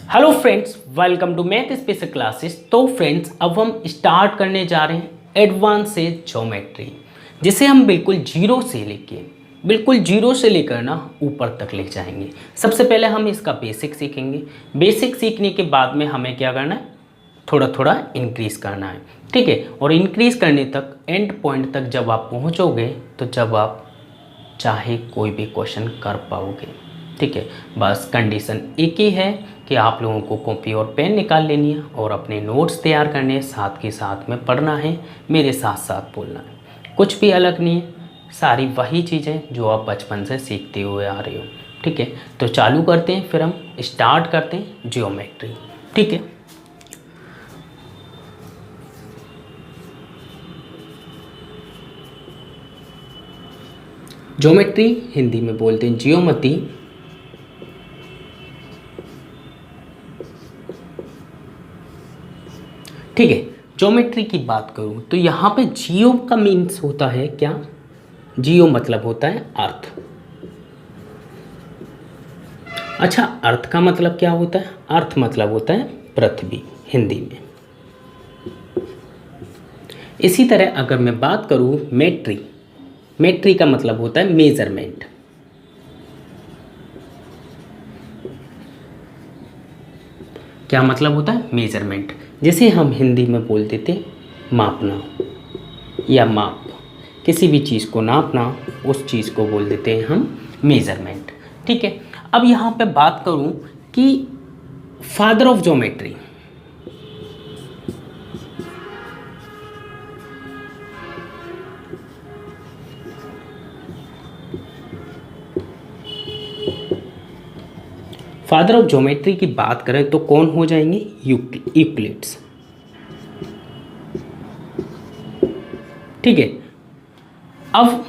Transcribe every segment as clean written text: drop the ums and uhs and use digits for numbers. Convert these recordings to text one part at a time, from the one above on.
Hello friends, welcome to math special classes. तो friends, अब हम स्टार्ट करने जा रहे हैं एडवांस से ज्योमेट्री, जिसे हम बिल्कुल जीरो से लेकर ना ऊपर तक ले जाएंगे। सबसे पहले हम इसका बेसिक सीखेंगे। बेसिक सीखने के बाद में हमें क्या करना है, थोड़ा थोड़ा इंक्रीज करना है, ठीक है। और इंक्रीज करने तक एंड पॉइंट तक जब आप पहुंचोगे तो जब आप चाहे कोई भी क्वेश्चन कर पाओगे, ठीक है। बस कंडीशन एक ही है कि आप लोगों को कॉपी और पेन निकाल लेनी है और अपने नोट्स तैयार करने हैं, साथ के साथ में पढ़ना है, मेरे साथ साथ बोलना है। कुछ भी अलग नहीं है, सारी वही चीज़ें जो आप बचपन से सीखते हुए आ रहे हो, ठीक है। तो चालू करते हैं, फिर हम स्टार्ट करते हैं ज्योमेट्री, ठीक है। ज्योमेट्री हिंदी में बोलते हैं ज्योमति। ठीक है, ज्योमेट्री की बात करूं तो यहाँ पे जियो का मीन्स होता है क्या? जियो मतलब होता है अर्थ। अच्छा, अर्थ का मतलब क्या होता है? अर्थ मतलब होता है पृथ्वी हिंदी में। इसी तरह अगर मैं बात करूं मेट्री का मतलब होता है मेजरमेंट। क्या मतलब होता है? मेजरमेंट। जैसे हम हिंदी में बोलते थे मापना या माप, किसी भी चीज़ को नापना, उस चीज़ को बोल देते हैं हम मेजरमेंट, ठीक है। अब यहाँ पे बात करूँ कि father of geometry, father of geometry की बात करें तो कौन हो जाएंगे? यूक्लिड्स, ठीक है। अब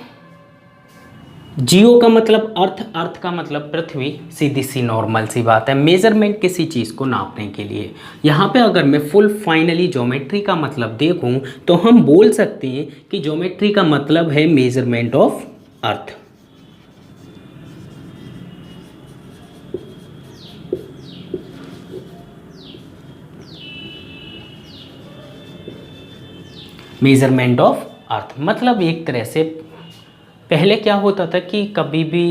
जियो का मतलब अर्थ का मतलब पृथ्वी, सीधी सी नॉर्मल सी बात है। मेजरमेंट किसी चीज़ को नापने के लिए। यहाँ पे अगर मैं फुल फाइनली ज्योमेट्री का मतलब देखूँ तो हम बोल सकते हैं कि ज्योमेट्री का मतलब है measurement of earth. Measurement of earth मतलब एक तरह से पहले क्या होता था कि कभी भी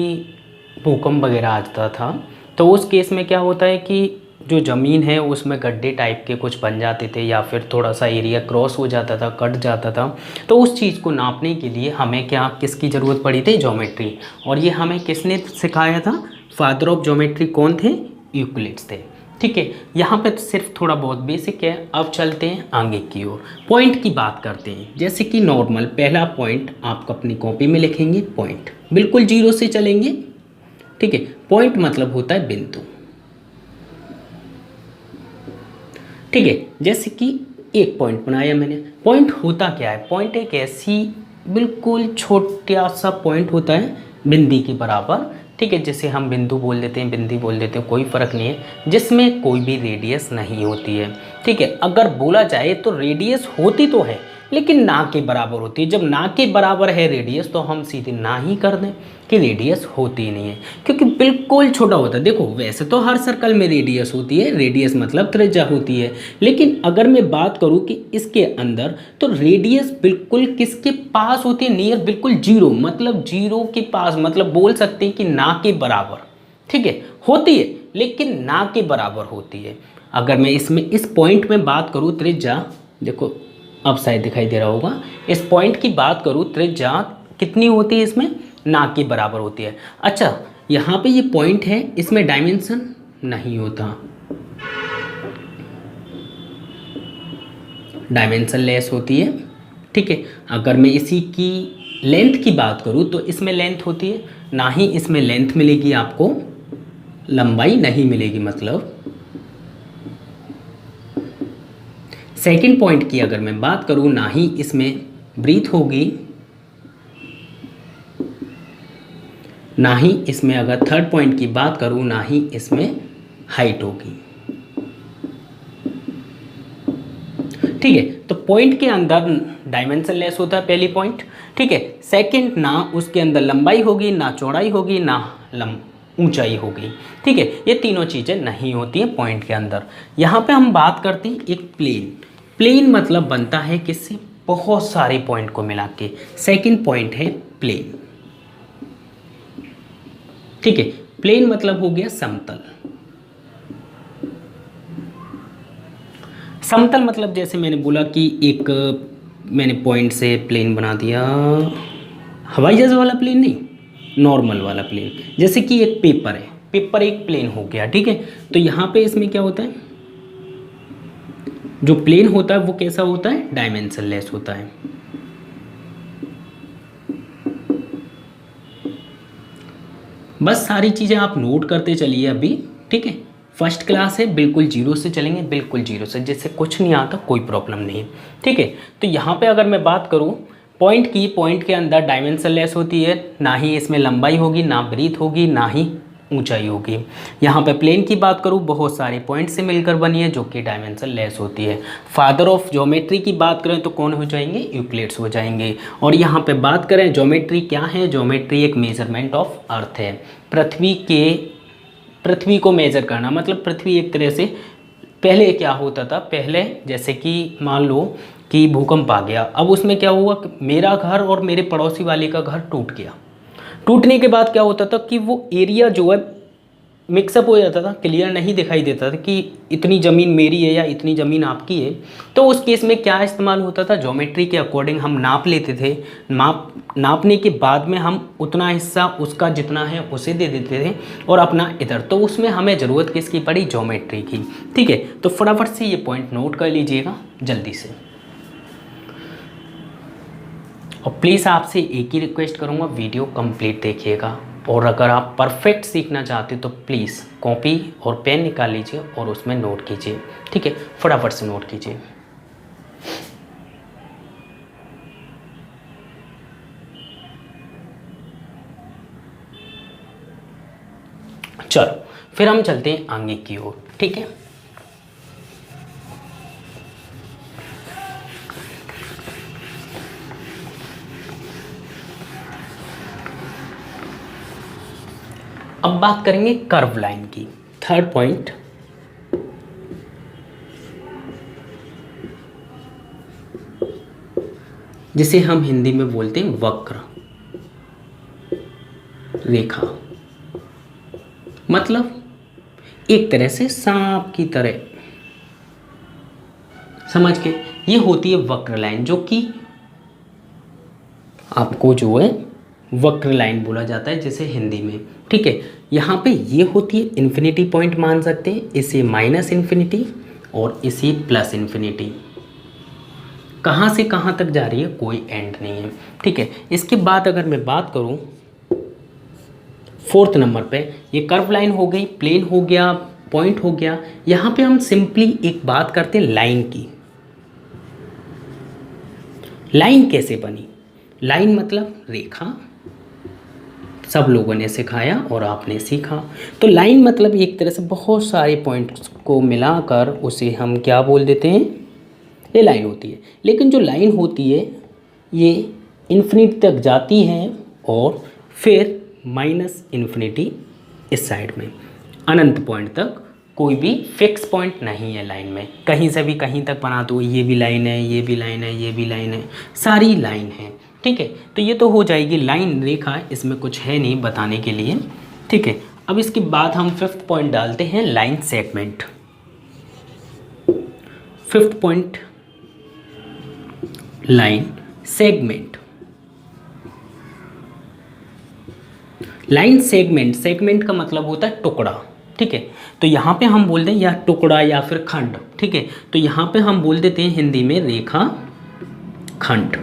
भूकंप वगैरह आ जाता था तो उस केस में क्या होता है कि जो ज़मीन है उसमें गड्ढे टाइप के कुछ बन जाते थे या फिर थोड़ा सा एरिया क्रॉस हो जाता था, कट जाता था। तो उस चीज़ को नापने के लिए हमें किसकी ज़रूरत पड़ी थी? ज्योमेट्री। और ये हमें किसने सिखाया था? फादर ऑफ ज्योमेट्री कौन थे? यूक्लिड्स थे, ठीक है। यहाँ पे तो सिर्फ थोड़ा बहुत बेसिक है। अब चलते हैं आगे की ओर, पॉइंट की बात करते हैं। जैसे कि नॉर्मल पहला पॉइंट आप अपनी कॉपी में लिखेंगे, पॉइंट बिल्कुल जीरो से चलेंगे, ठीक है। पॉइंट मतलब होता है बिंदु, ठीक है। जैसे कि एक पॉइंट बनाया मैंने। पॉइंट होता क्या है? पॉइंट एक ऐसी बिल्कुल छोटा सा पॉइंट होता है बिंदी के बराबर, ठीक है। जैसे हम बिंदु बोल देते हैं, बिंदी बोल देते हैं, कोई फ़र्क नहीं है, जिसमें कोई भी रेडियस नहीं होती है, ठीक है। अगर बोला जाए तो रेडियस होती तो है लेकिन ना के बराबर होती है। जब ना के बराबर है रेडियस तो हम सीधे ना ही कर दें कि रेडियस होती ही नहीं है, क्योंकि बिल्कुल छोटा होता है। देखो, वैसे तो हर सर्कल में रेडियस होती है, रेडियस मतलब त्रिज्या होती है, लेकिन अगर मैं बात करूं कि इसके अंदर तो रेडियस बिल्कुल किसके पास होती है? नियर, बिल्कुल जीरो, मतलब जीरो के पास, मतलब बोल सकते हैं कि ना के बराबर, ठीक है। होती है लेकिन ना के बराबर होती है। अगर मैं इसमें इस पॉइंट में बात करूँ त्रिज्या, देखो अब शायद दिखाई दे रहा होगा, इस पॉइंट की बात करूँ त्रिज्या कितनी होती है? इसमें ना के बराबर होती है। अच्छा, यहाँ पे ये पॉइंट है, इसमें डायमेंशन नहीं होता, डायमेंशन लेस होती है, ठीक है। अगर मैं इसी की लेंथ की बात करूँ तो इसमें लेंथ होती है, ना ही इसमें लेंथ मिलेगी आपको, लंबाई नहीं मिलेगी। मतलब सेकंड पॉइंट की अगर मैं बात करूँ, ना ही इसमें ब्रीथ होगी, ना ही इसमें, अगर थर्ड पॉइंट की बात करूँ, ना ही इसमें हाइट होगी, ठीक है। तो पॉइंट के अंदर डायमेंशन लेस होता है पहली पॉइंट, ठीक है। सेकंड, ना उसके अंदर लंबाई होगी, ना चौड़ाई होगी, ना ऊंचाई हो गई। ठीक है, ये तीनों चीज़ें नहीं होती हैं पॉइंट के अंदर। यहाँ पे हम बात करते हैं एक प्लेन। प्लेन मतलब बनता है किससे, बहुत सारे पॉइंट को मिला के। सेकेंड पॉइंट है प्लेन। ठीक है, प्लेन मतलब हो गया समतल। समतल मतलब जैसे मैंने बोला कि एक मैंने पॉइंट से प्लेन बना दिया, हवाई जहाज वाला प्लेन नहीं, नॉर्मल वाला प्लेन। जैसे कि एक पेपर है, पेपर एक प्लेन हो गया। ठीक है, तो यहाँ पे इसमें क्या होता है, जो प्लेन होता है वो कैसा होता है, डायमेंशनलेस होता है। बस सारी चीज़ें आप नोट करते चलिए अभी। ठीक है, फर्स्ट क्लास है, बिल्कुल जीरो से चलेंगे, बिल्कुल जीरो से, जिससे कुछ नहीं आता कोई प्रॉब्लम नहीं है। ठीक है, तो यहाँ पे अगर मैं बात करूँ पॉइंट की, पॉइंट के अंदर डायमेंशनलेस होती है, ना ही इसमें लंबाई होगी, ना ब्रीथ होगी, ना ही ऊंचाई होगी। यहाँ पे प्लेन की बात करूँ, बहुत सारे पॉइंट से मिलकर बनी है जो कि डायमेंशनलेस होती है। फादर ऑफ ज्योमेट्री की बात करें तो कौन हो जाएंगे, यूक्लिड्स हो जाएंगे। और यहाँ पे बात करें ज्योमेट्री क्या है, ज्योमेट्री एक मेजरमेंट ऑफ अर्थ है। पृथ्वी को मेजर करना, मतलब पृथ्वी एक तरह से, पहले क्या होता था, पहले जैसे कि मान लो कि भूकंप आ गया, अब उसमें क्या हुआ, मेरा घर और मेरे पड़ोसी वाले का घर टूट गया। टूटने के बाद क्या होता था कि वो एरिया जो है मिक्सअप हो जाता था, क्लियर नहीं दिखाई देता था कि इतनी ज़मीन मेरी है या इतनी ज़मीन आपकी है। तो उस केस में क्या इस्तेमाल होता था, ज्योमेट्री के अकॉर्डिंग हम नाप लेते थे। नापने के बाद में हम उतना हिस्सा उसका जितना है उसे दे देते थे और अपना इधर, तो उसमें हमें ज़रूरत किसकी पड़ी, ज्योमेट्री की। ठीक है, तो फटाफट से ये पॉइंट नोट कर लीजिएगा जल्दी से। और प्लीज़ आपसे एक ही रिक्वेस्ट करूँगा, वीडियो कंप्लीट देखिएगा। और अगर आप परफेक्ट सीखना चाहते हो तो प्लीज़ कॉपी और पेन निकाल लीजिए और उसमें नोट कीजिए। ठीक है, फटाफट से नोट कीजिए। चलो फिर हम चलते हैं आगे की ओर। ठीक है, अब बात करेंगे कर्व लाइन की। थर्ड पॉइंट, जिसे हम हिंदी में बोलते हैं वक्र रेखा। मतलब एक तरह से सांप की तरह, समझ के, ये होती है वक्र लाइन, जो कि आपको जो है वक्र लाइन बोला जाता है जैसे हिंदी में। ठीक है, यहाँ पे ये होती है इन्फिनिटी पॉइंट, मान सकते हैं इसे माइनस इन्फिनिटी और इसे प्लस इन्फिनिटी। कहाँ से कहाँ तक जा रही है, कोई एंड नहीं है। ठीक है, इसके बाद अगर मैं बात करूँ फोर्थ नंबर पे, ये कर्व लाइन हो गई, प्लेन हो गया, पॉइंट हो गया। यहाँ पे हम सिंपली एक बात करते हैं लाइन की। लाइन कैसे बनी, लाइन मतलब रेखा, सब लोगों ने सिखाया और आपने सीखा। तो लाइन मतलब एक तरह से बहुत सारे पॉइंट्स को मिलाकर उसे हम क्या बोल देते हैं, ये लाइन होती है। लेकिन जो लाइन होती है ये इन्फिनिटी तक जाती है और फिर माइनस इन्फिनिटी इस साइड में, अनंत पॉइंट तक। कोई भी फिक्स पॉइंट नहीं है लाइन में, कहीं से भी कहीं तक बना दो, ये भी लाइन है, ये भी लाइन है, ये भी लाइन है, सारी लाइन है। ठीक है, तो ये तो हो जाएगी लाइन, रेखा, इसमें कुछ है नहीं बताने के लिए। ठीक है, अब इसके बाद हम फिफ्थ पॉइंट डालते हैं, line segment. Fifth point, line segment. Line segment, segment का मतलब होता है टुकड़ा। ठीक है, तो यहाँ पे हम बोलते हैं या टुकड़ा या फिर खंड। ठीक है, तो यहाँ पे हम बोल देते हैं हिंदी में रेखा खंड।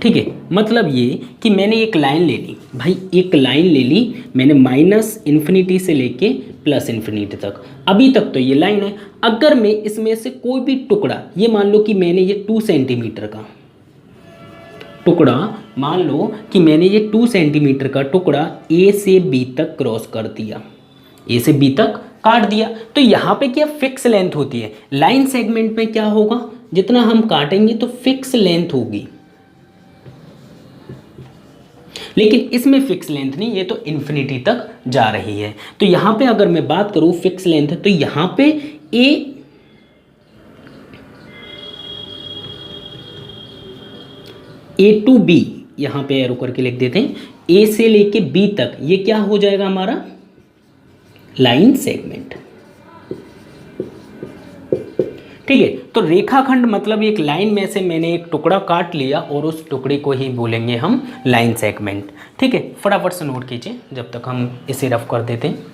ठीक है, मतलब ये कि मैंने एक लाइन ले ली, भाई एक लाइन ले ली मैंने माइनस इन्फिनिटी से लेके प्लस इन्फिनिटी तक, अभी तक तो ये लाइन है। अगर मैं इसमें से कोई भी टुकड़ा, ये मान लो कि मैंने ये 2 सेंटीमीटर का टुकड़ा, मान लो कि मैंने ये 2 सेंटीमीटर का टुकड़ा ए से बी तक क्रॉस कर दिया, ए से बी तक काट दिया, तो यहाँ पे क्या फिक्स लेंथ होती है। लाइन सेगमेंट में क्या होगा, जितना हम काटेंगे तो फिक्स लेंथ होगी। लेकिन इसमें फिक्स लेंथ नहीं, ये तो इन्फिनिटी तक जा रही है। तो यहाँ पे अगर मैं बात करूँ फिक्स लेंथ, तो यहाँ पे ए टू बी, यहाँ पे एरो करके लिख देते हैं, ए से लेके बी तक ये क्या हो जाएगा हमारा लाइन सेगमेंट। ठीक है, तो रेखाखंड मतलब एक लाइन में से मैंने एक टुकड़ा काट लिया और उस टुकड़े को ही बोलेंगे हम लाइन सेगमेंट। ठीक है, फटाफट से नोट कीजिए जब तक हम इसे रफ कर देते हैं।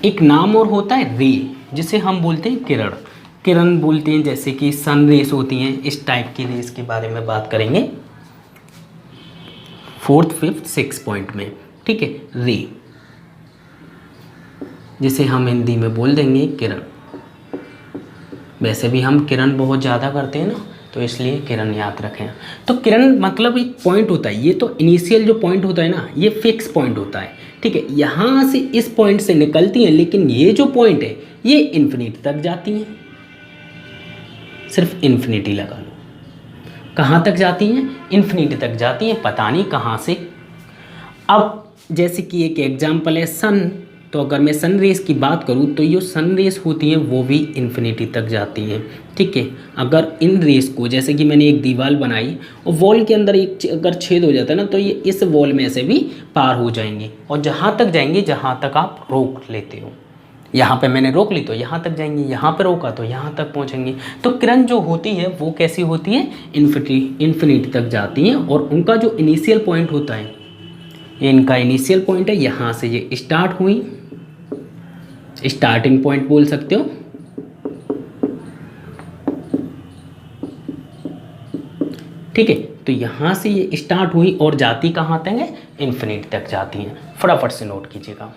एक नाम और होता है रे, जिसे हम बोलते हैं किरण, किरण बोलते हैं, जैसे कि सन रेस होती हैं, इस टाइप की रेस के बारे में बात करेंगे 4th 5th 6 पॉइंट में। ठीक है, रे जिसे हम हिंदी में बोल देंगे किरण। वैसे भी हम किरण बहुत ज़्यादा करते हैं ना, तो इसलिए किरण याद रखें। तो किरण मतलब एक पॉइंट होता है, ये तो इनिशियल जो पॉइंट होता है ना, ये फिक्स पॉइंट होता है। ठीक है, यहाँ से इस पॉइंट से निकलती हैं, लेकिन ये जो पॉइंट है ये इन्फिनिटी तक जाती हैं। सिर्फ इन्फिनिटी लगा लो, कहाँ तक जाती हैं? इन्फिनिटी तक जाती हैं, पता नहीं कहाँ से। अब जैसे कि एक एग्जाम्पल है सन, तो अगर मैं सन रेस की बात करूँ तो ये सन रेस होती हैं वो भी इन्फिनिटी तक जाती हैं। ठीक है, अगर इन रेस को, जैसे कि मैंने एक दीवार बनाई और वॉल के अंदर एक अगर छेद हो जाता है ना, तो ये इस वॉल में से भी पार हो जाएंगे और जहाँ तक जाएंगे जहाँ तक आप रोक लेते हो। यहाँ पे मैंने रोक ली तो यहाँ तक जाएंगे, यहाँ पे रोका तो यहाँ तक पहुँचेंगे। तो किरण जो होती है वो कैसी होती है? इन्फिनिटी तक जाती हैं और उनका जो इनिशियल पॉइंट होता है, इनका इनिशियल पॉइंट है, यहाँ से ये स्टार्ट हुई, स्टार्टिंग पॉइंट बोल सकते हो। ठीक है, तो यहाँ से ये स्टार्ट हुई और जाती कहाँ तक है? इन्फिनिटी तक जाती हैं। फटाफट से नोट कीजिएगा।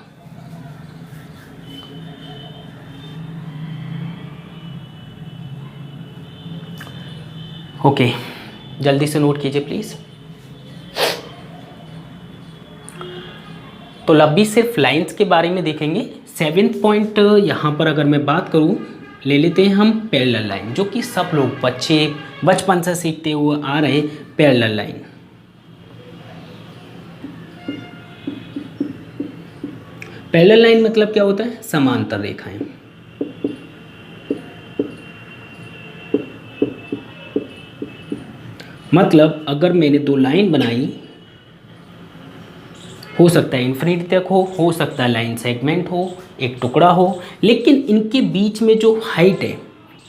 ओके, जल्दी से नोट कीजिए प्लीज़। तो अभी सिर्फ लाइंस के बारे में देखेंगे। 7th पॉइंट यहाँ पर अगर मैं बात करूँ, ले लेते हैं हम पैरेलल लाइन, जो कि सब लोग बच्चे बचपन से सीखते हुए आ रहे पैरेलल लाइन। पैरेलल लाइन मतलब क्या होता है? समांतर रेखाएं। मतलब अगर मैंने दो लाइन बनाई, हो सकता है इन्फिनिटी तक हो सकता है लाइन सेगमेंट हो, एक टुकड़ा हो, लेकिन इनके बीच में जो हाइट है,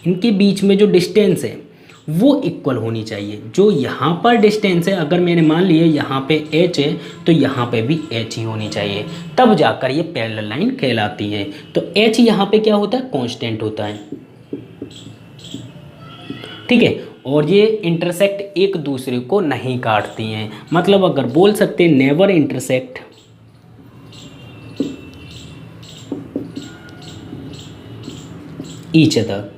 इनके बीच में जो डिस्टेंस है वो इक्वल होनी चाहिए। जो यहाँ पर डिस्टेंस है, अगर मैंने मान लिया यहाँ पे h है तो यहाँ पे भी h ही होनी चाहिए, तब जाकर ये पैरेलल लाइन कहलाती है। तो h यहाँ पे क्या होता है? कांस्टेंट होता है। ठीक है, और ये इंटरसेक्ट एक दूसरे को नहीं काटती हैं। मतलब अगर बोल सकते हैं नेवर इंटरसेक्ट ईच अदर,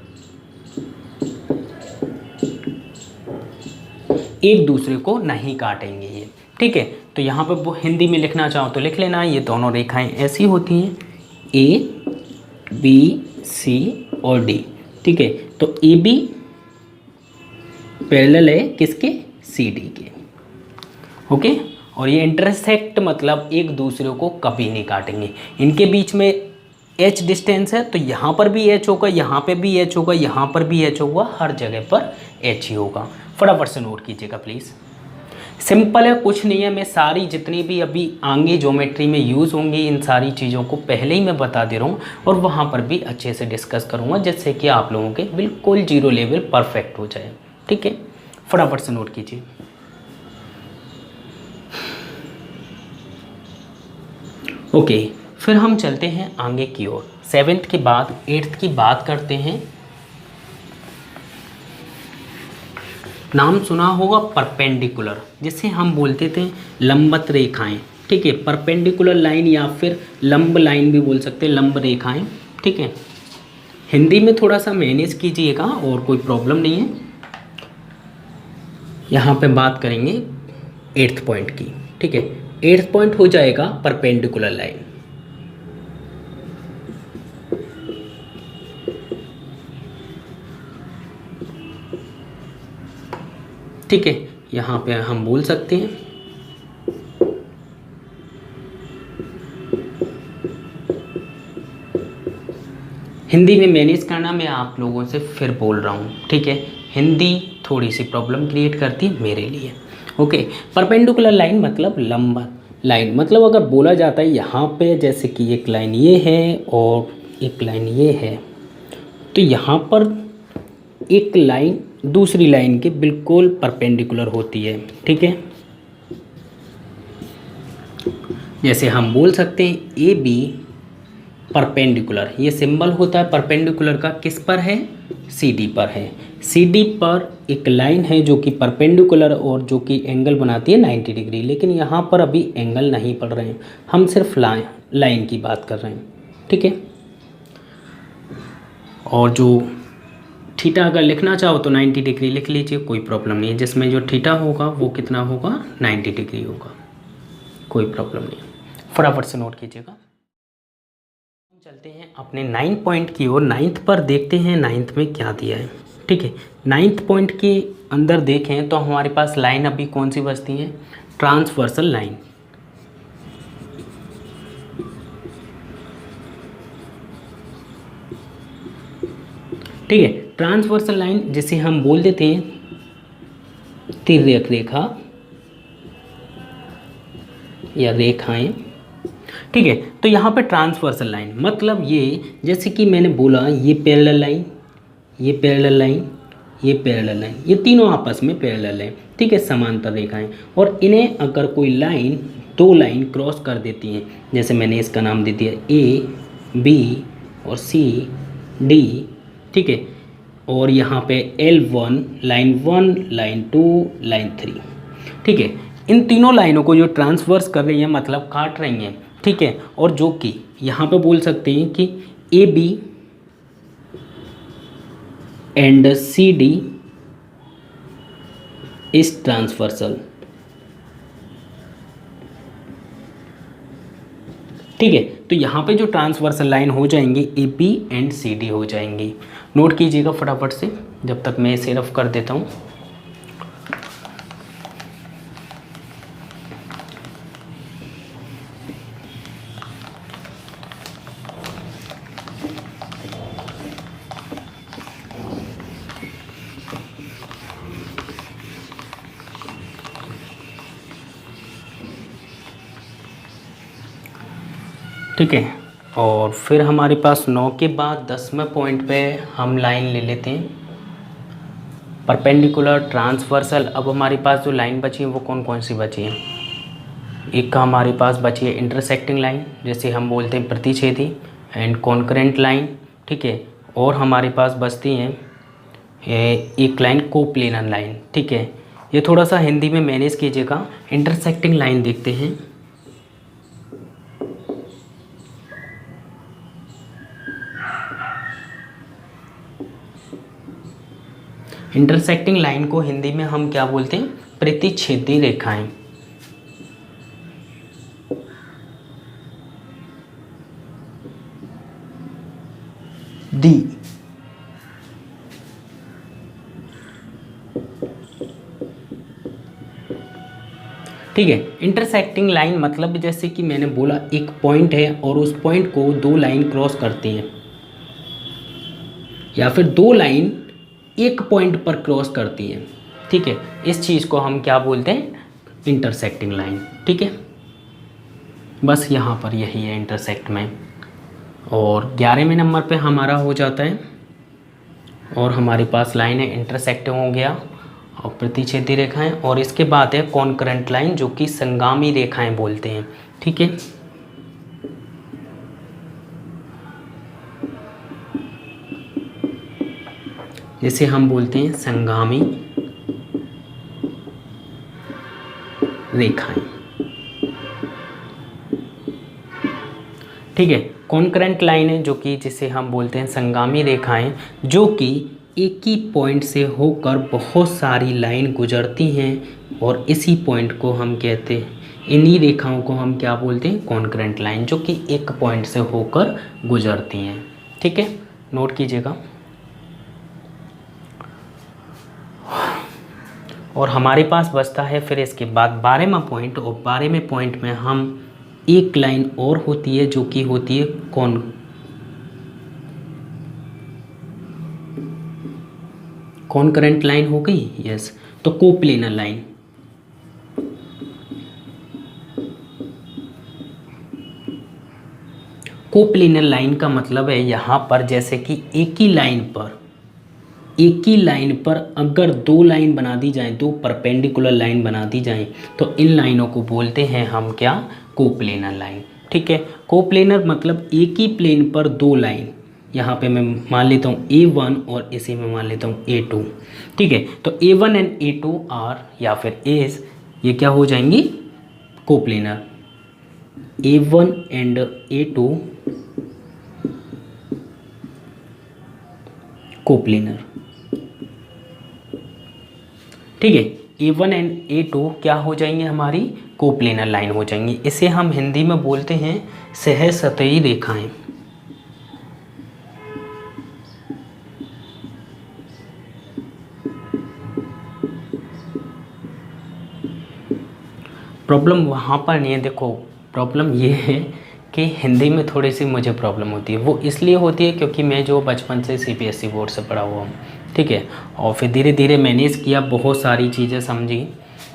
एक दूसरे को नहीं काटेंगे ये। ठीक है, तो यहाँ पे वो हिंदी में लिखना चाहो तो लिख लेना, ये दोनों रेखाएं ऐसी होती हैं, ए बी सी और डी। ठीक है, तो ए बी पैरेलल है किसके? सी डी के। ओके, और ये इंटरसेक्ट मतलब एक दूसरे को कभी नहीं काटेंगे। इनके बीच में h डिस्टेंस है, तो यहाँ पर भी h होगा, यहाँ पे भी h होगा, यहाँ पर भी h होगा, हर जगह पर h ही होगा। फटाफट से नोट कीजिएगा प्लीज़। सिंपल है, कुछ नहीं है। मैं सारी जितनी भी अभी आगे ज्योमेट्री में यूज़ होंगी इन सारी चीज़ों को पहले ही मैं बता दे रहा हूँ और वहाँ पर भी अच्छे से डिस्कस करूँगा, जिससे कि आप लोगों के बिल्कुल जीरो लेवल परफेक्ट हो जाए। ठीक है, फटाफट से नोट कीजिए। ओके, फिर हम चलते हैं आगे की ओर। 7th के बाद 8th की बात करते हैं। नाम सुना होगा परपेंडिकुलर, जिसे हम बोलते थे लंबवत रेखाएं। ठीक है, परपेंडिकुलर लाइन या फिर लंब लाइन भी बोल सकते हैं, लंब रेखाएं। ठीक है, हिंदी में थोड़ा सा मैनेज कीजिएगा और कोई प्रॉब्लम नहीं है। यहाँ पे बात करेंगे 8th पॉइंट की। ठीक है, 8th पॉइंट हो जाएगा परपेंडिकुलर लाइन। ठीक है, यहाँ पे हम बोल सकते हैं हिंदी में मैनेज करना। मैं आप लोगों से फिर बोल रहा हूँ, ठीक है, हिंदी थोड़ी सी प्रॉब्लम क्रिएट करती है मेरे लिए। ओके, परपेंडिकुलर लाइन मतलब लंबा लाइन, मतलब अगर बोला जाता है यहाँ पे जैसे कि एक लाइन ये है और एक लाइन ये है, तो यहाँ पर एक लाइन दूसरी लाइन के बिल्कुल परपेंडिकुलर होती है, ठीक है। जैसे हम बोल सकते हैं ए बी परपेंडिकुलर, ये सिंबल होता है परपेंडिकुलर का, किस पर है, सी डी पर है। सी डी पर एक लाइन है जो कि परपेंडिकुलर और जो कि एंगल बनाती है 90 डिग्री, लेकिन यहाँ पर अभी एंगल नहीं पढ़ रहे हैं, हम सिर्फ लाइन की बात कर रहे हैं, ठीक है। और जो थीटा अगर लिखना चाहो तो 90 डिग्री लिख लीजिए, कोई प्रॉब्लम नहीं है। जिसमें जो थीटा होगा वो कितना होगा, 90 डिग्री होगा, कोई प्रॉब्लम नहीं है, फटाफट से नोट कीजिएगा। हम चलते हैं अपने 9 पॉइंट की ओर। 9th पर देखते हैं 9th में क्या दिया है, ठीक है। 9th पॉइंट के अंदर देखें तो हमारे पास लाइन अभी कौन सी बचती है, ट्रांसवर्सल लाइन, ठीक है। ट्रांसवर्सल लाइन जिसे हम बोल देते हैं तिर्यक रेखा या रेखाएं, ठीक है। तो यहाँ पे ट्रांसवर्सल लाइन मतलब ये, जैसे कि मैंने बोला ये पैरेलल लाइन, ये पैरेलल लाइन, ये पैरेलल लाइन, ये तीनों आपस में पैरेलल है, ठीक है, समांतर रेखाएं। और इन्हें अगर कोई लाइन, दो लाइन क्रॉस कर देती हैं, जैसे मैंने इसका नाम दे दिया ए बी और सी डी, ठीक है। और यहाँ पे L1 लाइन 1 लाइन 2 लाइन 3, ठीक है। इन तीनों लाइनों को जो ट्रांसवर्स कर रही हैं मतलब काट रही हैं, ठीक है। और जो कि यहाँ पे बोल सकते हैं कि A B and C D is transversal, ठीक है। तो यहाँ पे जो ट्रांसवर्सल लाइन हो जाएंगी A B and C D हो जाएंगी। नोट कीजिएगा फटाफट से जब तक मैं इसे रफ कर देता हूँ। ठीक है, और फिर हमारे पास 9 के बाद 10वें पॉइंट पे हम लाइन ले लेते हैं परपेंडिकुलर, ट्रांसवर्सल। अब हमारे पास जो लाइन बची है वो कौन कौन सी बची है, एक का हमारे पास बची है इंटरसेक्टिंग लाइन, जैसे हम बोलते हैं प्रतिच्छेदी, एंड कॉन्करेंट लाइन, ठीक है। और हमारे पास बचती हैं एक लाइन कोप्लेनर लाइन, ठीक है। ये थोड़ा सा हिंदी में मैनेज कीजिएगा। इंटरसेक्टिंग लाइन देखते हैं, इंटरसेक्टिंग लाइन को हिंदी में हम क्या बोलते हैं, प्रतिच्छेदी रेखाएं, दी, ठीक है। इंटरसेक्टिंग लाइन मतलब जैसे कि मैंने बोला एक पॉइंट है और उस पॉइंट को दो लाइन क्रॉस करती हैं, या फिर दो लाइन एक पॉइंट पर क्रॉस करती हैं, ठीक है। इस चीज़ को हम क्या बोलते हैं, इंटरसेक्टिंग लाइन, ठीक है। बस यहाँ पर यही है इंटरसेक्ट में। और 11वें नंबर पे हमारा हो जाता है, और हमारे पास लाइन है इंटरसेक्ट हो गया और प्रतिच्छेदी रेखाएं, और इसके बाद है कॉन्करेंट लाइन जो कि संगामी रेखाएं बोलते हैं, ठीक है। जैसे हम बोलते हैं संगामी रेखाएं, ठीक है। कॉन्करेंट लाइन है जो कि जिसे हम बोलते हैं संगामी रेखाएं, जो कि एक ही पॉइंट से होकर बहुत सारी लाइन गुजरती हैं, और इसी पॉइंट को हम कहते हैं, इन्हीं रेखाओं को हम क्या बोलते हैं, कॉन्करेंट लाइन, जो कि एक पॉइंट से होकर गुजरती हैं, ठीक है। नोट कीजिएगा। और हमारे पास बचता है फिर इसके बाद 12वां पॉइंट, और 12वें पॉइंट में हम एक लाइन और होती है जो कि होती है कॉन्करेंट लाइन हो गई, यस, तो कोप्लेनर लाइन। कोप्लेनर लाइन का मतलब है यहाँ पर जैसे कि एक ही लाइन पर अगर दो लाइन बना दी जाए, दो परपेंडिकुलर लाइन बना दी जाए, तो इन लाइनों को बोलते हैं हम क्या, कोप्लेनर लाइन। ठीक है, कोप्लेनर मतलब एक ही प्लेन पर दो लाइन, यहाँ पे मैं मान लेता हूँ A1 और इसी में मान लेता हूँ A2। ठीक है, तो A1 एंड A2 आर या फिर एस, ये क्या हो जाएंगी, coplanar. A1 and A2 coplanar. ठीक है, A1 एंड A2 क्या हो जाएंगे, हमारी कोप्लेनर लाइन हो जाएंगी। इसे हम हिंदी में बोलते हैं सहसतही रेखाएं। प्रॉब्लम वहाँ पर नहीं है, देखो प्रॉब्लम ये है कि हिंदी में थोड़ी सी मुझे प्रॉब्लम होती है। वो इसलिए होती है क्योंकि मैं जो बचपन से CBSE बोर्ड से पढ़ा हुआ हूँ। ठीक है, और फिर धीरे धीरे मैनेज किया, बहुत सारी चीज़ें समझी,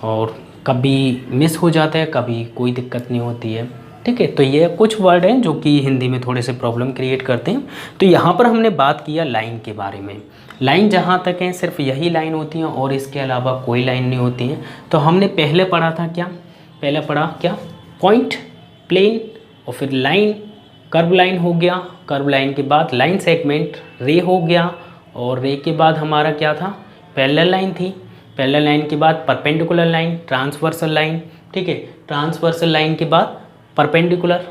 और कभी मिस हो जाता है, कभी कोई दिक्कत नहीं होती है। ठीक है, तो ये कुछ वर्ड हैं जो कि हिंदी में थोड़े से प्रॉब्लम क्रिएट करते हैं। तो यहाँ पर हमने बात किया लाइन के बारे में। लाइन जहाँ तक है सिर्फ यही लाइन होती हैं और इसके अलावा कोई लाइन नहीं होती है। तो हमने पहले पढ़ा था क्या, पहले पढ़ा क्या, पॉइंट, प्लेन, और फिर लाइन, कर्व लाइन हो गया, कर्व लाइन के बाद लाइन सेगमेंट, रे हो गया, और रे के बाद हमारा क्या था, पैरेलल लाइन थी, पैरेलल लाइन के बाद परपेंडिकुलर लाइन, ट्रांसवर्सल लाइन। ठीक है, ट्रांसवर्सल लाइन के बाद परपेंडिकुलर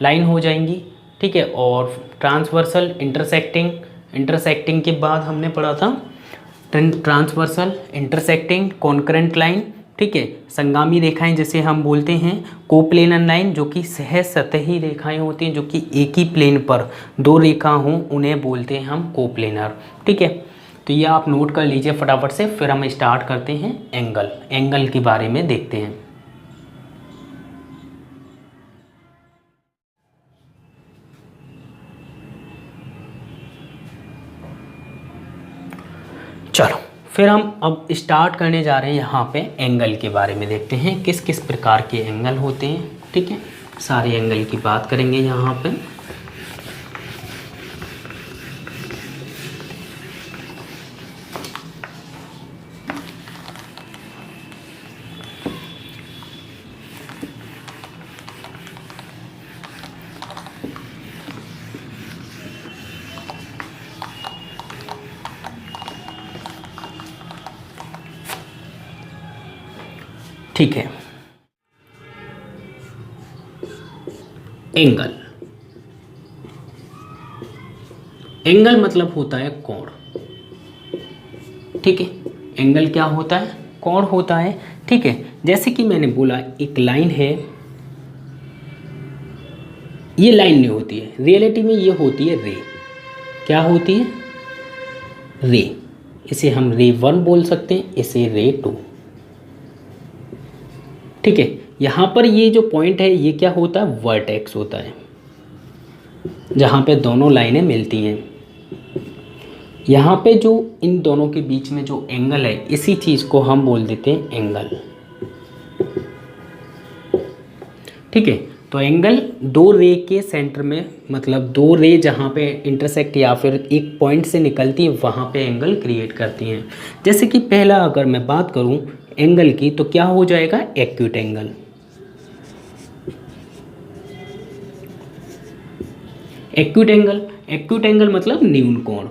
लाइन हो जाएंगी। ठीक है, और ट्रांसवर्सल इंटरसेक्टिंग के बाद हमने पढ़ा था ट्रांसवर्सल इंटरसेक्टिंग कॉन्करेंट लाइन। ठीक है, संगामी रेखाएं जिसे हम बोलते हैं कोप्लेनर लाइन, जो कि सहसतही रेखाएं होती हैं, जो कि एक ही प्लेन पर दो रेखा हों, उन्हें बोलते हैं हम कोप्लेनर। ठीक है, तो ये आप नोट कर लीजिए फटाफट से। फिर हम स्टार्ट करते हैं एंगल के बारे में देखते हैं। चलो फिर हम अब स्टार्ट करने जा रहे हैं, यहाँ पे एंगल के बारे में देखते हैं किस किस प्रकार के एंगल होते हैं। ठीक है, सारे एंगल की बात करेंगे यहाँ पे। ठीक है, एंगल मतलब होता है कोण। ठीक है, एंगल क्या होता है, कोण होता है। ठीक है, जैसे कि मैंने बोला एक लाइन है, ये लाइन नहीं होती है, रियलिटी में ये होती है रे। क्या होती है, रे। इसे हम रे 1 बोल सकते हैं, इसे रे 2। ठीक है, यहाँ पर ये जो पॉइंट है ये क्या होता है, वर्टेक्स होता है, जहाँ पे दोनों लाइनें मिलती हैं। यहाँ पे जो इन दोनों के बीच में जो एंगल है, इसी चीज़ को हम बोल देते हैं एंगल। ठीक है, तो एंगल दो रे के सेंटर में, मतलब दो रे जहाँ पे इंटरसेक्ट या फिर एक पॉइंट से निकलती है, वहाँ पे एंगल क्रिएट करती हैं। जैसे कि पहला अगर मैं बात करूँ एंगल की, तो क्या हो जाएगा, एक्यूट एंगल। एक्यूट एंगल मतलब न्यून कोण।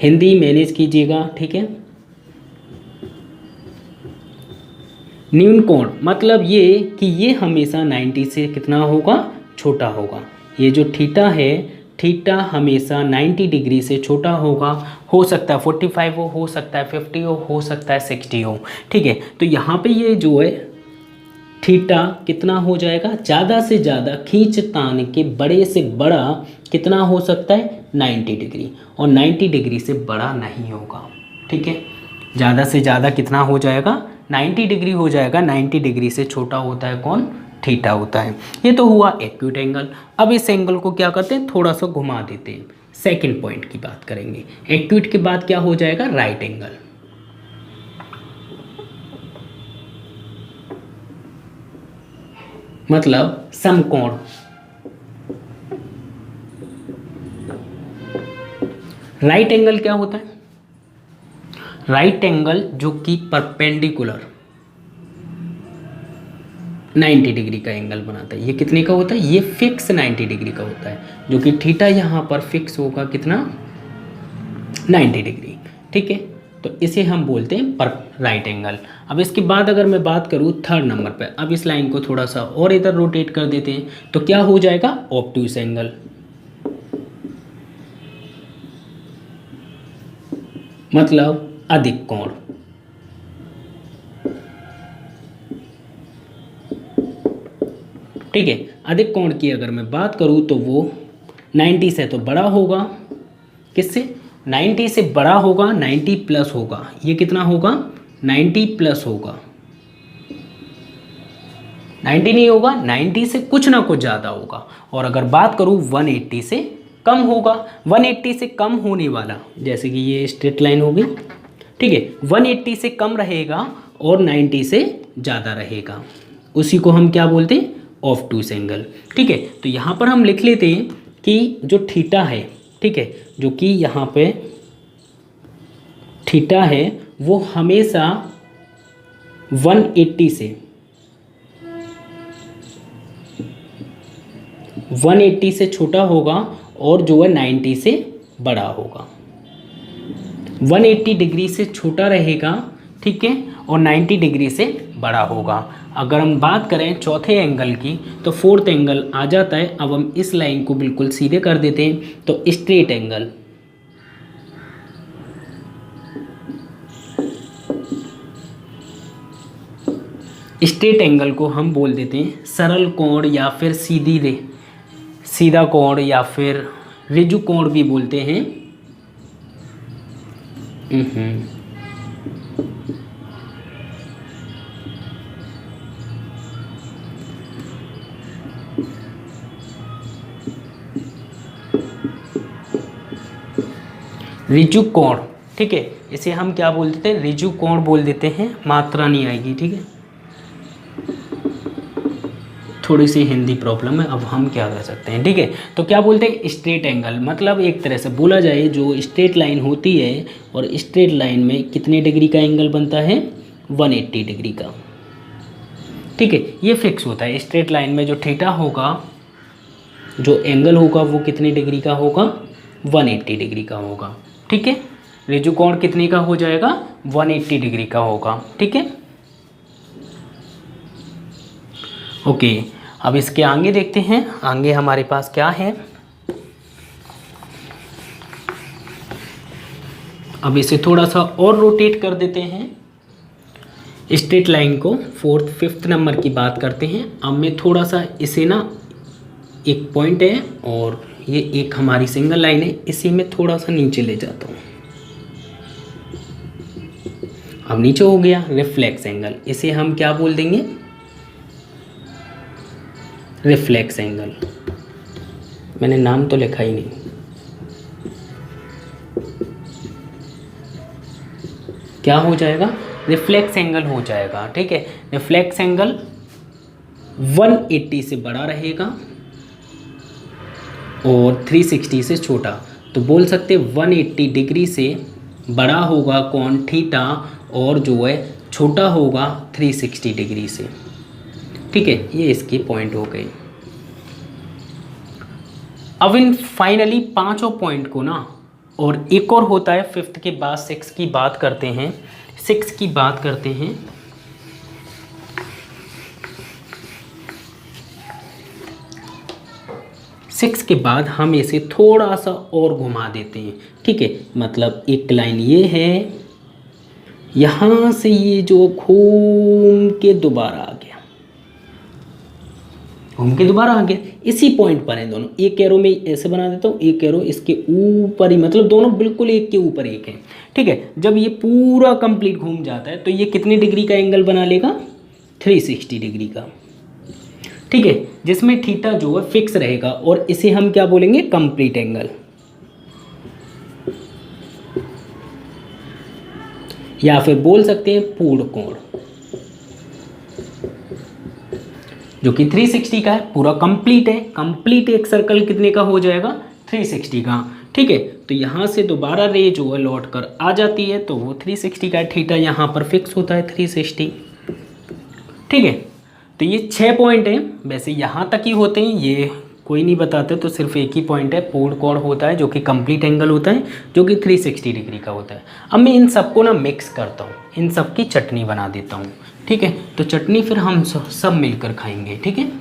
हिंदी मैनेज कीजिएगा। ठीक है, न्यून कोण मतलब ये कि ये हमेशा 90 से कितना होगा, छोटा होगा। ये जो थीटा है, थीटा हमेशा 90 डिग्री से छोटा होगा। हो सकता है 45 हो सकता है 50 हो सकता है 60 हो। ठीक है, तो यहाँ पे ये जो है थीटा कितना हो जाएगा, ज़्यादा से ज़्यादा खींचतान के बड़े से बड़ा कितना हो सकता है, 90 डिग्री, और 90 डिग्री से बड़ा नहीं होगा। ठीक है, ज़्यादा से ज़्यादा कितना हो जाएगा, 90 डिग्री हो जाएगा। 90 डिग्री से छोटा होता है कौन, थीटा होता है। ये तो हुआ एक्यूट एंगल। अब इस एंगल को क्या करते हैं, थोड़ा सा घुमा देते हैं। सेकंड पॉइंट की बात करेंगे। एक्यूट के बाद क्या हो जाएगा, राइट एंगल। मतलब समकोण। राइट एंगल क्या होता है, राइट एंगल जो कि परपेंडिकुलर 90 डिग्री का एंगल बनाता है। ये कितने का होता है, ये फिक्स 90 डिग्री का होता है, जो कि थीटा यहाँ पर फिक्स होगा कितना, 90 डिग्री। ठीक है, तो इसे हम बोलते हैं पर राइट एंगल। अब इसके बाद अगर मैं बात करूँ थर्ड नंबर पे, अब इस लाइन को थोड़ा सा और इधर रोटेट कर देते हैं, तो क्या हो जाएगा, ऑब्टूस एंगल। मतलब अधिक कोण। ठीक है, अधिक कोण की अगर मैं बात करूं तो वो 90 से तो बड़ा होगा, किससे, 90 से बड़ा होगा, 90 प्लस होगा। ये कितना होगा, 90 प्लस होगा, 90 नहीं होगा, 90 से कुछ ना कुछ ज़्यादा होगा। और अगर बात करूं 180 से कम होगा, 180 से कम होने वाला, जैसे कि ये स्ट्रेट लाइन होगी, ठीक है, 180 से कम रहेगा और 90 से ज़्यादा रहेगा, उसी को हम क्या बोलते हैं, ऑब्टूस एंगल। ठीक है, तो यहाँ पर हम लिख लेते हैं कि जो थीटा है, ठीक है, जो कि यहाँ पे थीटा है वो हमेशा 180 से छोटा होगा और जो है 90 से बड़ा होगा। 180 डिग्री से छोटा रहेगा, ठीक है, और 90 डिग्री से बड़ा होगा। अगर हम बात करें चौथे एंगल की, तो फोर्थ एंगल आ जाता है। अब हम इस लाइन को बिल्कुल सीधे कर देते हैं, तो स्ट्रेट एंगल। स्ट्रेट एंगल को हम बोल देते हैं सरल कोण या फिर सीधा कोण या फिर ऋजु कोण भी बोलते हैं। ऋजु कोण, ठीक है, इसे हम क्या बोल देते हैं, ऋजु कोण बोल देते हैं। मात्रा नहीं आएगी, ठीक है, थोड़ी सी हिंदी प्रॉब्लम है, अब हम क्या कर सकते हैं। ठीक है, तो क्या बोलते हैं, स्ट्रेट एंगल। मतलब एक तरह से बोला जाए, जो स्ट्रेट लाइन होती है और स्ट्रेट लाइन में कितने डिग्री का एंगल बनता है, 180 डिग्री का। ठीक है, ये फिक्स होता है। स्ट्रेट लाइन में जो थीटा होगा, जो एंगल होगा वो कितने डिग्री का होगा, 180 डिग्री का होगा। ठीक है, ऋजु कोण कितने का हो जाएगा, 180 डिग्री का होगा। ठीक है, ओके, अब इसके आगे देखते हैं, आगे हमारे पास क्या है। अब इसे थोड़ा सा और रोटेट कर देते हैं, स्ट्रेट लाइन को। फोर्थ फिफ्थ नंबर की बात करते हैं। अब मैं थोड़ा सा इसे ना, एक पॉइंट है और ये एक हमारी सिंगल लाइन है, इसे मैं थोड़ा सा नीचे ले जाता हूँ। अब नीचे हो गया रिफ्लेक्स एंगल, इसे हम क्या बोल देंगे, रिफ्लेक्स एंगल। मैंने नाम तो लिखा ही नहीं। क्या हो जाएगा, रिफ्लेक्स एंगल हो जाएगा। ठीक है, रिफ्लेक्स एंगल 180 से बड़ा रहेगा और 360 से छोटा। तो बोल सकते 180 डिग्री से बड़ा होगा कोण थीटा और जो है छोटा होगा 360 डिग्री से। ठीक है, ये इसकी पॉइंट हो गई। अब इन फाइनली पांचों पॉइंट को ना, और एक और होता है फिफ्थ के बाद 6 की बात करते हैं। 6 की बात करते हैं, सिक्स के बाद हम इसे थोड़ा सा और घुमा देते हैं। ठीक है, मतलब एक लाइन ये है, यहाँ से ये जो घूम के दोबारा आ गया, घूम के दोबारा आ गया, इसी पॉइंट पर है दोनों। एक एरो में ऐसे बना देता हूँ, एक एरो इसके ऊपर ही, मतलब दोनों बिल्कुल एक के ऊपर एक है, ठीक है। जब ये पूरा कंप्लीट घूम जाता है तो ये कितने डिग्री का एंगल बना लेगा, 360 डिग्री का, ठीक है, जिसमें थीटा जो है फिक्स रहेगा, और इसे हम क्या बोलेंगे, कंप्लीट एंगल, या फिर बोल सकते हैं पूर्ण कोण, जो कि 360 का है, पूरा कंप्लीट है। कंप्लीट एक सर्कल कितने का हो जाएगा, 360 का, ठीक है। तो यहाँ से दोबारा रे जो है लौट कर आ जाती है, तो वो 360 का है, थीटा यहाँ पर फिक्स होता है 360, ठीक है। तो ये 6 पॉइंट हैं, वैसे यहाँ तक ही होते हैं, ये कोई नहीं बताते, तो सिर्फ एक ही पॉइंट है, पूर्ण कोण होता है, जो कि कंप्लीट एंगल होता है, जो कि 360 डिग्री का होता है। अब मैं इन सबको ना मिक्स करता हूँ, इन सब की चटनी बना देता हूँ, ठीक है। तो चटनी फिर हम सब मिलकर खाएंगे, ठीक है।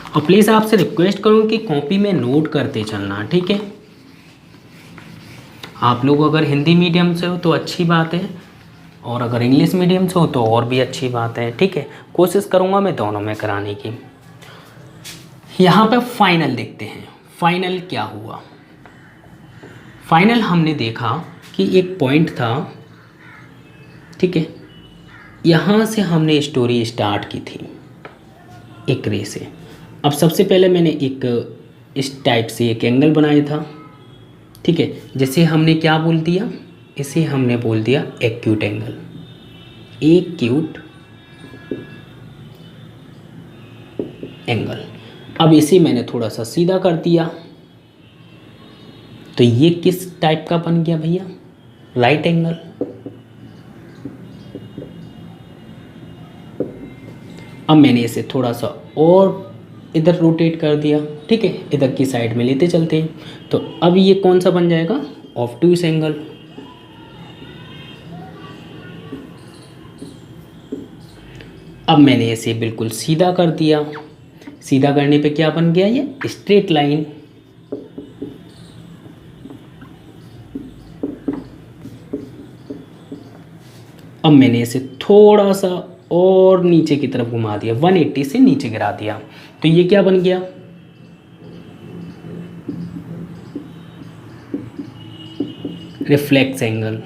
और प्लीज़ आपसे रिक्वेस्ट करूँ कि कॉपी में नोट करते चलना, ठीक है। आप लोग अगर हिंदी मीडियम से हो तो अच्छी बात है, और अगर इंग्लिश मीडियम से हो तो और भी अच्छी बात है, ठीक है। कोशिश करूँगा मैं दोनों में कराने की। यहाँ पे फाइनल देखते हैं, फाइनल क्या हुआ। फाइनल हमने देखा कि एक पॉइंट था, ठीक है, यहाँ से हमने स्टोरी स्टार्ट की थी एक रे से। अब सबसे पहले मैंने एक इस टाइप से एक एंगल बनाया था, ठीक है, जैसे हमने क्या बोल दिया, इसे हमने बोल दिया एक्यूट एंगल, एक्यूट एंगल। अब इसे मैंने थोड़ा सा सीधा कर दिया, तो ये किस टाइप का बन गया भैया, राइट एंगल। अब मैंने इसे थोड़ा सा और इधर रोटेट कर दिया, ठीक है, इधर की साइड में लेते चलते हैं। तो अब ये कौन सा बन जाएगा, ऑब्टयूस एंगल। अब मैंने इसे बिल्कुल सीधा कर दिया, सीधा करने पे क्या बन गया, ये स्ट्रेट लाइन। अब मैंने इसे थोड़ा सा और नीचे की तरफ घुमा दिया, 180 से नीचे गिरा दिया, तो ये क्या बन गया, रिफ्लेक्स एंगल।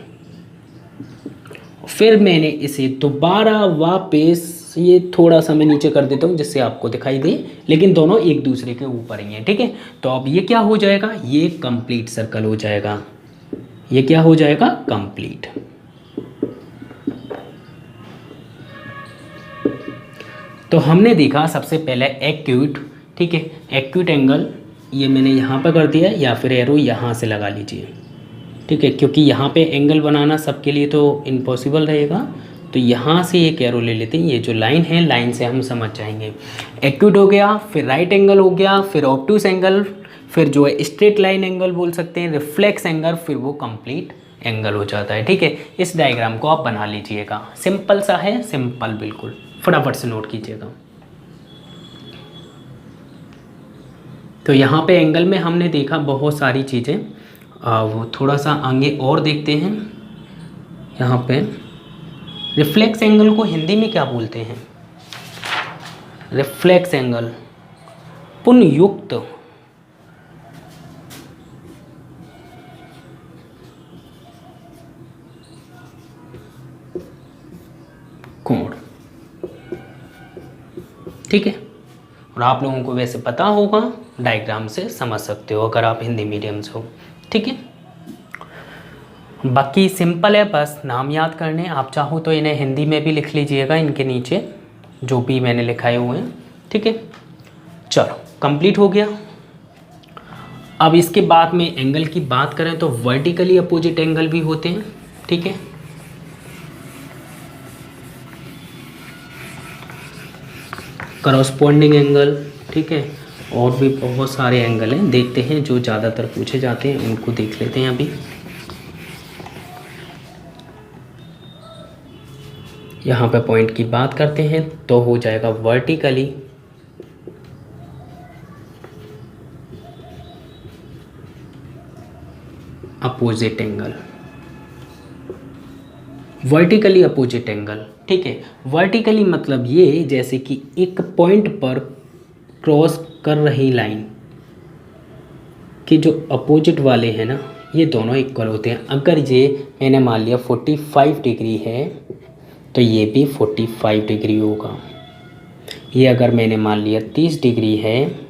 फिर मैंने इसे दोबारा वापस, ये थोड़ा सा मैं नीचे कर देता हूँ जिससे आपको दिखाई दे, लेकिन दोनों एक दूसरे के ऊपर ही हैं, ठीक है। तो अब ये क्या हो जाएगा, ये कंप्लीट सर्कल हो जाएगा, ये क्या हो जाएगा, कंप्लीट। तो हमने देखा सबसे पहले एक्यूट, ठीक है, एक्यूट एंगल, ये मैंने यहाँ पर कर दिया, या फिर एरो यहाँ से लगा लीजिए, ठीक है, क्योंकि यहाँ पे एंगल बनाना सबके लिए तो इम्पॉसिबल रहेगा। तो यहाँ से एक एरो ले लेते हैं, ये जो लाइन है, लाइन से हम समझ जाएंगे। एक्यूट हो गया, फिर राइट एंगल हो गया, फिर ऑब्टयूस एंगल, फिर जो है स्ट्रेट लाइन एंगल बोल सकते हैं, रिफ्लेक्स एंगल, फिर वो कंप्लीट एंगल हो जाता है, ठीक है। इस डायग्राम को आप बना लीजिएगा, सिंपल सा है, सिंपल, बिल्कुल फटाफट से नोट कीजिएगा। तो यहाँ पे एंगल में हमने देखा बहुत सारी चीज़ें, वो थोड़ा सा आगे और देखते हैं। यहाँ पे रिफ्लेक्स एंगल को हिंदी में क्या बोलते हैं, रिफ्लेक्स एंगल, पुनयुक्त कोण, ठीक है। और आप लोगों को वैसे पता होगा, डायग्राम से समझ सकते हो अगर आप हिंदी मीडियम से हो, ठीक है। बाकी सिंपल है, बस नाम याद करने। आप चाहो तो इन्हें हिंदी में भी लिख लीजिएगा, इनके नीचे जो भी मैंने लिखाए हुए हैं, ठीक है। चलो कंप्लीट हो गया। अब इसके बाद में एंगल की बात करें तो वर्टिकली अपोजिट एंगल भी होते हैं, ठीक है। करस्पॉन्डिंग एंगल, ठीक है, और भी बहुत सारे एंगल हैं, देखते हैं जो ज़्यादातर पूछे जाते हैं उनको देख लेते हैं अभी। यहाँ पे पॉइंट की बात करते हैं तो हो जाएगा vertically opposite angle, vertically opposite angle, ठीक है। वर्टिकली मतलब ये जैसे कि एक पॉइंट पर क्रॉस कर रही लाइन के जो अपोजिट वाले हैं ना, ये दोनों इक्वल होते हैं। अगर ये मैंने मान लिया 45 डिग्री है तो ये भी 45 डिग्री होगा। ये अगर मैंने मान लिया 30 डिग्री है,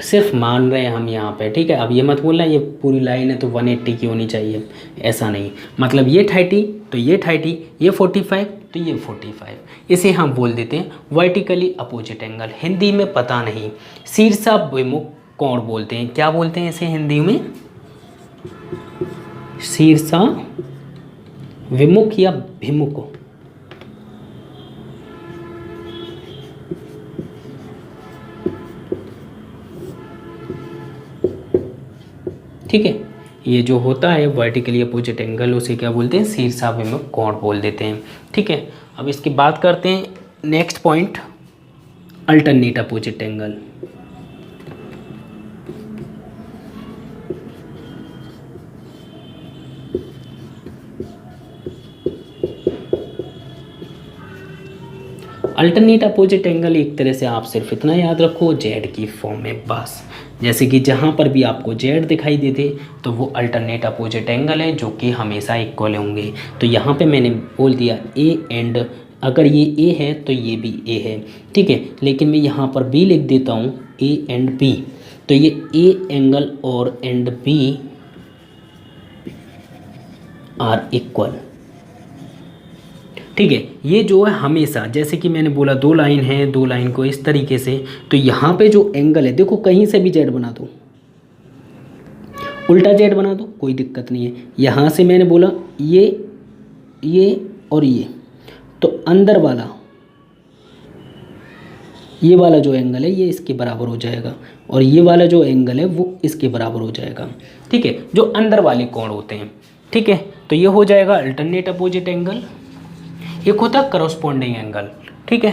सिर्फ मान रहे हैं हम यहाँ पे, ठीक है। अब ये मत बोलना ये पूरी लाइन है तो 180 की होनी चाहिए, ऐसा नहीं। मतलब ये 30 तो ये 30, ये 45 तो ये 45, इसे हम बोल देते हैं वर्टिकली अपोजिट एंगल। हिंदी में पता नहीं शीर्षाभिमुख कोण बोलते हैं। क्या बोलते हैं इसे हिंदी में? शीर्षाभिमुख या भिमुख। ठीक है, ये जो होता है वर्टिकली अपोजिट एंगल उसे क्या बोलते हैं? शीर्षाभिमुख कोण बोल देते हैं। ठीक है, अब इसकी बात करते हैं next point, alternate opposite angle. Alternate opposite angle एक तरह से आप सिर्फ इतना याद रखो, जेड की फॉर्म में बस। जैसे कि जहाँ पर भी आपको जेड दिखाई देते तो वो अल्टरनेट अपोजिट एंगल है जो कि हमेशा इक्वल होंगे। तो यहाँ पे मैंने बोल दिया ए एंड, अगर ये ए है तो ये भी ए है, ठीक है। लेकिन मैं यहाँ पर बी लिख देता हूँ, ए एंड बी, तो ये ए एंगल और एंड बी आर इक्वल। ठीक है, ये जो है हमेशा, जैसे कि मैंने बोला दो लाइन है, दो लाइन को इस तरीके से, तो यहाँ पे जो एंगल है देखो कहीं से भी जेड बना दो, उल्टा जेड बना दो, कोई दिक्कत नहीं है। यहाँ से मैंने बोला ये और ये, तो अंदर वाला ये वाला जो एंगल है ये इसके बराबर हो जाएगा और ये वाला जो एंगल है वो इसके बराबर हो जाएगा। ठीक है, जो अंदर वाले कोण होते हैं। ठीक है, तो ये हो जाएगा अल्टरनेट अपोजिट एंगल। एक होता है करस्पॉन्डिंग एंगल। ठीक है,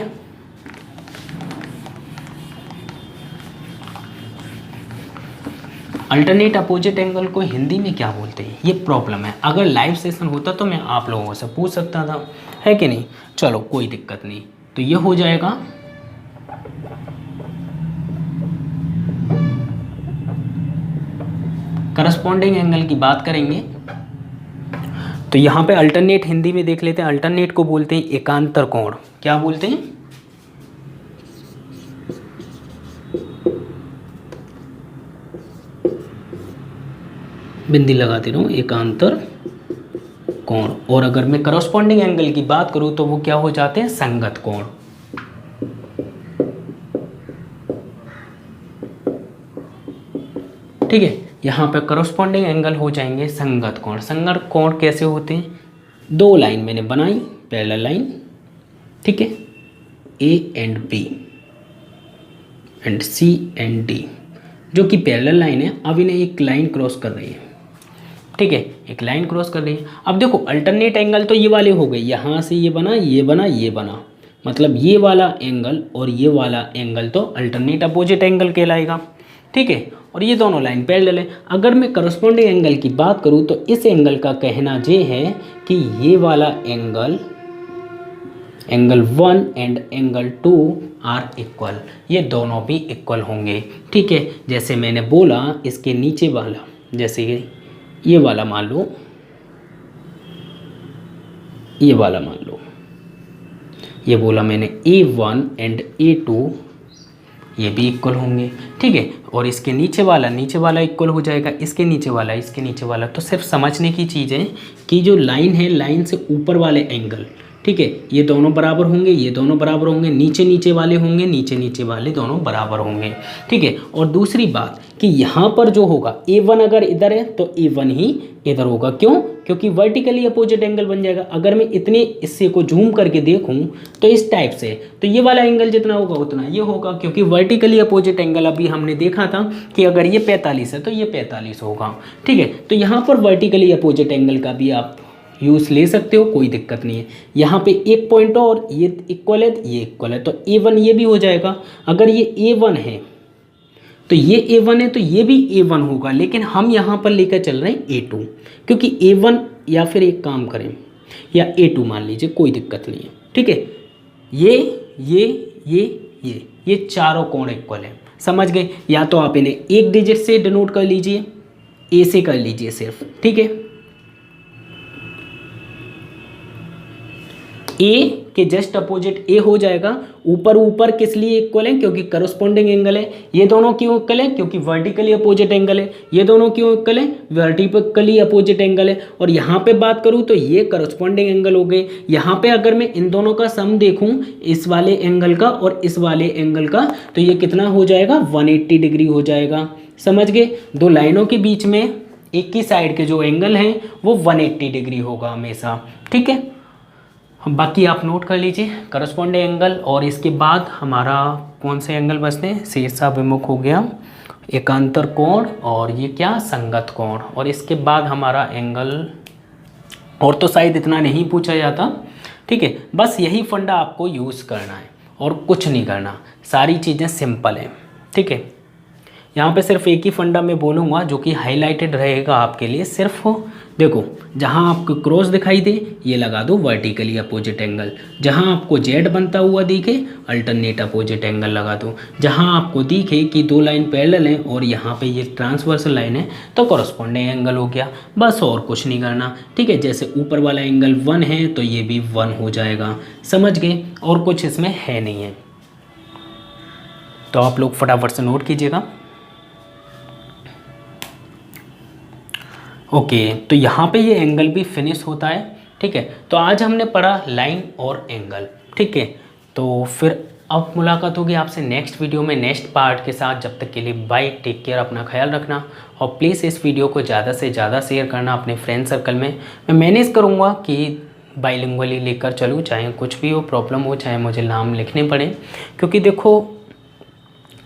अल्टरनेट अपोजिट एंगल को हिंदी में क्या बोलते हैं, ये प्रॉब्लम है। अगर लाइव सेशन होता तो मैं आप लोगों से पूछ सकता था, है कि नहीं? चलो कोई दिक्कत नहीं। तो ये हो जाएगा करस्पॉन्डिंग एंगल की बात करेंगे तो यहाँ पे अल्टरनेट हिंदी में देख लेते हैं। अल्टरनेट को बोलते हैं एकांतर कोण। क्या बोलते हैं? बिंदी लगाते रहूं, एकांतर कोण। और अगर मैं करस्पॉन्डिंग एंगल की बात करूं तो वो क्या हो जाते हैं? संगत कोण। ठीक है, यहाँ पे करस्पॉन्डिंग एंगल हो जाएंगे संगत कोण। संगत कोण कैसे होते हैं? दो लाइन मैंने बनाई, पैरेलल लाइन, ठीक है, A and B and C and D, जो कि पैरेलल लाइन है। अब इन्हें एक लाइन क्रॉस कर रही है, ठीक है, एक लाइन क्रॉस कर रही है। अब देखो अल्टरनेट एंगल तो ये वाले हो गए, यहाँ से ये बना, ये बना, ये बना, मतलब ये वाला एंगल और ये वाला एंगल तो अल्टरनेट अपोजिट एंगल कहलाएगा। ठीक है, और ये दोनों लाइन पैरेलल है। अगर मैं करस्पॉन्डिंग एंगल की बात करूँ तो इस एंगल का कहना ये है कि ये वाला angle, angle 1 and angle 2 are equal, ये दोनों भी इक्वल होंगे। ठीक है, जैसे मैंने बोला इसके नीचे वाला, जैसे ये वाला मान लो, ये वाला मान लो, ये बोला मैंने A1 एंड A2 ये भी इक्वल होंगे। ठीक है, और इसके नीचे वाला इक्वल हो जाएगा, इसके नीचे वाला। तो सिर्फ समझने की चीज़ है कि जो लाइन है, लाइन से ऊपर वाले एंगल, ठीक है, ये दोनों बराबर होंगे, ये दोनों बराबर होंगे, नीचे वाले होंगे, नीचे वाले दोनों बराबर होंगे। ठीक है, और दूसरी बात कि यहाँ पर जो होगा A1 अगर इधर है तो A1 ही इधर होगा। क्यों? क्योंकि वर्टिकली अपोजिट एंगल बन जाएगा। अगर मैं इतने हिस्से को जूम करके देखूं तो इस टाइप से, तो ये वाला एंगल जितना होगा उतना ये होगा, क्योंकि वर्टिकली अपोजिट एंगल अभी हमने देखा था कि अगर ये 45 है तो ये 45 होगा। ठीक है, तो यहाँ पर वर्टिकली अपोजिट एंगल का भी आप यूज़ ले सकते हो, कोई दिक्कत नहीं है। यहाँ पे एक पॉइंट और, ये इक्वल है, ये इक्वल है, तो A1 ये भी हो जाएगा। अगर ये A1 है तो ये A1 है तो ये भी A1 होगा, लेकिन हम यहाँ पर लेकर चल रहे हैं A2, क्योंकि A1, या फिर एक काम करें, या A2 मान लीजिए, कोई दिक्कत नहीं है। ठीक है, ये चारों कोण इक्वल है, समझ गए। या तो आप इन्हें एक डिजिट से डिनोट कर लीजिए, ए से कर लीजिए सिर्फ। ठीक है, ए के जस्ट अपोजिट ए हो जाएगा। ऊपर ऊपर किस लिए इक्वल है? क्योंकि करस्पॉन्डिंग एंगल है। ये दोनों क्यों इक्वल है? क्योंकि वर्टिकली अपोजिट एंगल है। ये दोनों क्यों इक्वल है? वर्टिकली अपोजिट एंगल है। और यहाँ पे बात करूँ तो ये करस्पॉन्डिंग एंगल हो गए। यहाँ पे अगर मैं इन दोनों का सम देखूँ, इस वाले एंगल का और इस वाले एंगल का, तो ये कितना हो जाएगा? 180 डिग्री हो जाएगा। समझ गए? दो लाइनों के बीच में एक ही साइड के जो एंगल हैं वो 180 डिग्री होगा हमेशा। ठीक है, बाकी आप नोट कर लीजिए करस्पॉन्डिंग एंगल। और इसके बाद हमारा कौन से एंगल बचते हैं? शीर्षाभिमुख हो गया, एकांतर कोण, और ये क्या? संगत कोण। और इसके बाद हमारा एंगल, और तो शायद इतना नहीं पूछा जाता। ठीक है, बस यही फंडा आपको यूज़ करना है और कुछ नहीं करना, सारी चीज़ें सिंपल हैं। ठीक है, यहाँ पे सिर्फ एक ही फंडा मैं बोलूँगा जो कि हाईलाइटेड रहेगा आपके लिए। सिर्फ देखो, जहाँ आपको क्रॉस दिखाई दे ये लगा दो वर्टिकली अपोजिट एंगल, जहाँ आपको जेड बनता हुआ दिखे अल्टरनेट अपोजिट एंगल लगा दो, जहाँ आपको दिखे कि दो लाइन पैरेलल हैं और यहाँ पे ये ट्रांसवर्सल लाइन है तो कॉरस्पॉन्डिंग एंगल हो गया, बस और कुछ नहीं करना। ठीक है, जैसे ऊपर वाला एंगल 1 है तो ये भी 1 हो जाएगा। समझ गए? और कुछ इसमें है नहीं है, तो आप लोग फटाफट से नोट कीजिएगा। ओके, तो यहाँ पे ये एंगल भी फिनिश होता है। ठीक है, तो आज हमने पढ़ा लाइन और एंगल। ठीक है, तो फिर अब मुलाकात होगी आपसे नेक्स्ट वीडियो में नेक्स्ट पार्ट के साथ। जब तक के लिए बाय, टेक केयर, अपना ख्याल रखना। और प्लीज़ इस वीडियो को ज़्यादा से ज़्यादा शेयर करना अपने फ्रेंड सर्कल में। मैं मैनेज करूँगा कि बाइलिंगुअली लेकर चलूँ, चाहे कुछ भी हो, प्रॉब्लम हो, चाहे मुझे नाम लिखने पड़े। क्योंकि देखो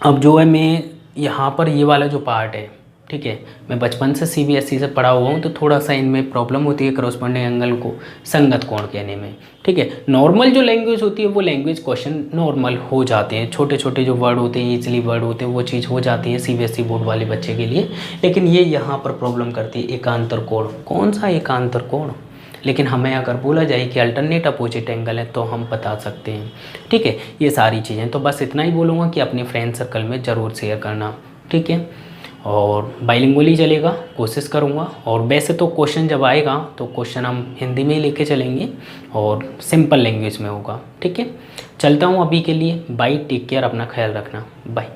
अब जो है, मैं यहाँ पर ये वाला जो पार्ट है, ठीक है, मैं बचपन से CBSE से पढ़ा हुआ हूँ, तो थोड़ा सा इनमें प्रॉब्लम होती है करस्पॉन्डिंग एंगल को संगत कोण कहने में। ठीक है, नॉर्मल जो लैंग्वेज होती है वो लैंग्वेज क्वेश्चन नॉर्मल हो जाते हैं, छोटे छोटे जो वर्ड होते हैं, ईजिली वर्ड होते हैं, वो चीज़ हो जाती है CBSE बोर्ड वाले बच्चे के लिए। लेकिन ये यहाँ पर प्रॉब्लम करती है एकांतर कोण। कौन सा एकांतर कोण? लेकिन हमें अगर बोला जाए कि अल्टरनेट अपोजिट एंगल है तो हम बता सकते हैं। ठीक है, ये सारी चीज़ें, तो बस इतना ही बोलूँगा कि अपने फ्रेंड सर्कल में ज़रूर शेयर करना। ठीक है, और बाइलिंगुअली चलेगा, कोशिश करूँगा। और वैसे तो क्वेश्चन जब आएगा तो क्वेश्चन हम हिंदी में ही लेके चलेंगे और सिंपल लैंग्वेज में होगा। ठीक है, चलता हूँ अभी के लिए। बाय, टेक केयर, अपना ख्याल रखना। बाय।